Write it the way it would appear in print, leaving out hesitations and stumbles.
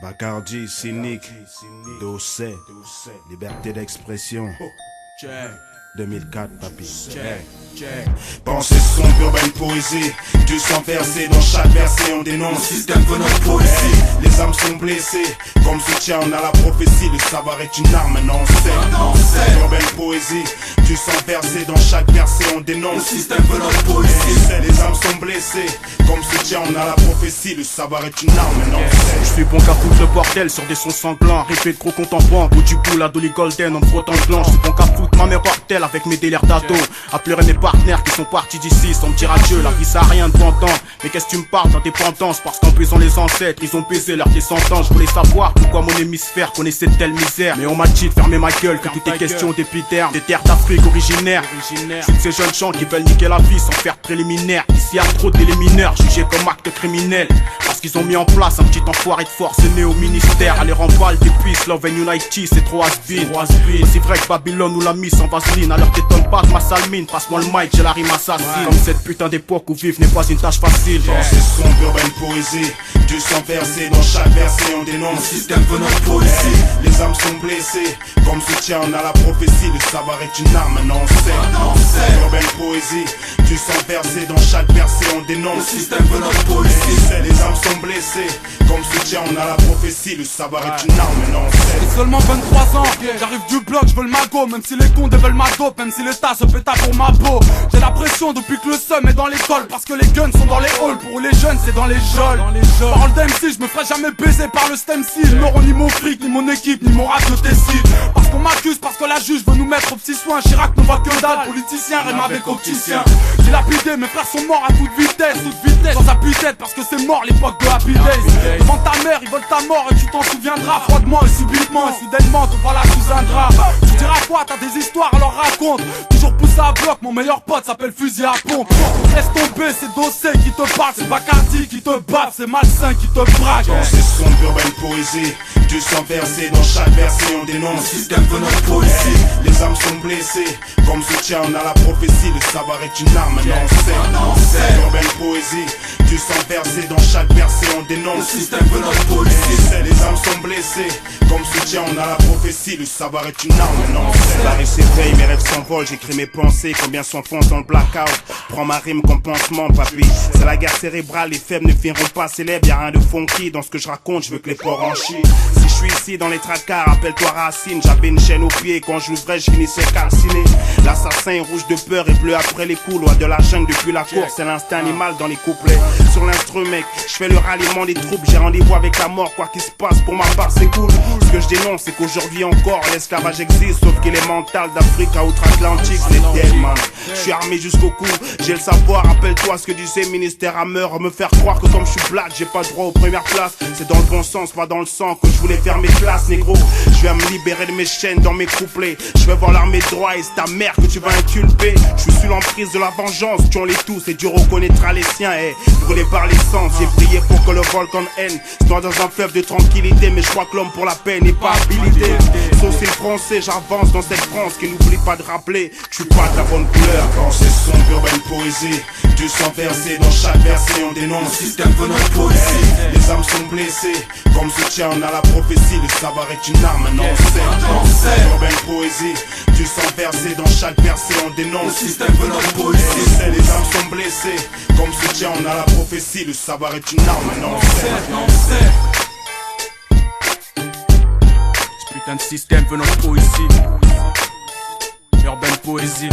Bacardi, cynique, Dossé, liberté d'expression. 2004, papi. Pensée sombre, urbaine poésie, du sang versé dans chaque verset, on dénonce. Le système veut notre poésie. Les âmes sont blessées, comme soutien on a la prophétie. Le savoir est une arme, maintenant on sait. Urbaine poésie, du sang versé dans chaque verset, on dénonce. Le système veut notre poésie. Les âmes sont blessées, comme soutien on a la prophétie. Le savoir est une arme, maintenant on sait. Je suis bon qu'à foutre le bordel sur des sons sanglants. Répète gros contemporain, bout du bout, la Dolly Golden en frottant le blanc. Je suis bon qu'à foutre ma mère par terre avec mes délires d'ado. À pleurer mes partenaires qui sont partis d'ici sans me dire adieu. La vie ça a rien de vendant. Mais qu'est-ce que tu me parles d'indépendance? Parce qu'en baisant les ancêtres, ils ont baisé leurs descendants. Je voulais savoir pourquoi mon hémisphère connaissait de telle misère. Mais on m'a dit de fermer ma gueule, que tout est question d'épiderme. Des terres d'Afrique originaires. Je suis de ces jeunes gens qui veulent niquer la vie sans faire préliminaire. Ici y a trop d'éliminaires jugés comme actes criminels. Parce qu'ils ont mis en place un petit enfoiré de force né au ministère. Allez remballe des puces, Love and Unity, c'est trop has-been. C'est vrai que Babylone nous l'a mis sans vaseline. Alors t'étonnes pas de ma sale mine, passe-moi le mic, j'ai la rime assassine. Comme cette putain d'époque où vivre n'est pas une tâche facile. Pensée sombre, urbaine poésie, du sang versé dans chaque verset, on dénonce. Le système veut notre poésie. Les âmes sont blessées, comme soutien on a la prophétie. Le savoir est une arme, maintenant on sait. Urbaine poésie, du sang versé dans chaque verset, on dénonce. Le système veut notre poésie. Les âmes sont blessées, comme soutien on a la prophétie. Le savoir est une arme, maintenant on sait. J'ai seulement 23 ans, j'arrive du bloc, je veux le magot. Même si les condés veulent ma dope, même si l'état se péta pour ma peau. J'ai la pression depuis que le seum est dans l'école. Parce que les guns sont dans les halls, pour les jeunes c'est dans les geôles. Parole d'MC, je me ferai jamais baiser par le stem-C. Ils n'auront ni mon fric, ni mon équipe, ni mon rap de Tessie. Parce qu'on m'accuse, parce que la juge veut nous mettre aux petits soins. Chirac ne voit que dalle, politicien rime avec opticien. J'ai lapidé, mes frères sont morts à toute vitesse, sans appui-tête, parce que c'est mort l'époque de Happy Days. Devant ta mère, ils veulent ta mort et tu t'en souviendras. Froidement et subitement, et soudainement, te voilà sous un drap. Tu diras quoi, t'as des histoires, alors raconte. Toujours poussé à bloc, mon meilleur pote s'appelle fusil à pompe. Laisse tomber, c'est Dossé qui te parle, c'est Bacardi qui te bat, c'est Malsain qui te braque. Pensée sombre, urbaine poésie, du sang versé dans chaque verset, on dénonce. Le système veut notre poésie. Les âmes sont blessées, comme soutien on a la prophétie. Le savoir est une arme, maintenant on sait. Urbaine poésie, du sang versé dans chaque verset, on dénonce. Le système veut notre poésie. Les âmes sont blessées, comme soutien on a la prophétie. Le savoir est une arme, maintenant on sait. La rue s'éveille, mes rêves s'envolent, j'écris mes pensées. Combien s'enfoncent dans le blackout? Prends ma rime comme pansement, papy. C'est la guerre cérébrale, les faibles ne finiront pas célèbres. Y'a rien de funky dans ce que je raconte, je veux que les porcs en chient. Si je suis ici dans les tracas, rappelle-toi Racine. J'avais une chaîne au pied, quand je l'ouvrais je finissais calciné. L'assassin est rouge de peur et bleu après les coups. Loi de la jungle depuis la course, c'est l'instinct animal dans les couplets. Sur l'instru mec, je fais le ralliement des troupes. J'ai rendez-vous avec la mort, quoi qu'il se passe, pour ma part c'est cool. Ce que je dénonce c'est qu'aujourd'hui encore l'esclavage existe. Sauf qu'il est mental d'Afrique à outre-Atlantique. C'est dead man, je suis armé jusqu'au cou. J'ai le savoir, rappelle-toi ce que disait ministère à meurtre. Me faire croire que comme je suis black, j'ai pas droit aux premières places. C'est dans le bon sens, pas dans le sang que je voulais faire mes classes, négro. Je vais me libérer de mes chaînes dans mes couplets. Je vais voir l'armée de droit et c'est ta mère que tu vas inculper. Je suis sous l'emprise de la vengeance, tu en les tous et Dieu reconnaîtra les siens. Brûlé par l'essence, j'ai prié pour que le volcan haine se noie dans un fleuve de tranquillité. Mais je crois que l'homme pour la paix n'est pas habilité. Sauf si le français, j'avance dans cette France qui n'oublie pas de rappeler que je suis pas de la bonne couleur. Pensée sombre, urbaine poésie, du sang versé dans chaque verset, on dénonce. Le système veut notre poésie. Les âmes sont blessées, comme soutien on a la prophétie. Le savoir est une arme, maintenant on sait. Urbaine poésie, du sang versé dans chaque verset, on dénonce. Le système veut notre poésie. Les âmes sont blessées, comme soutien on a la prophétie. Le savoir est une arme, maintenant on sait. Ce putain de système veut notre poésie. Urbaine poésie.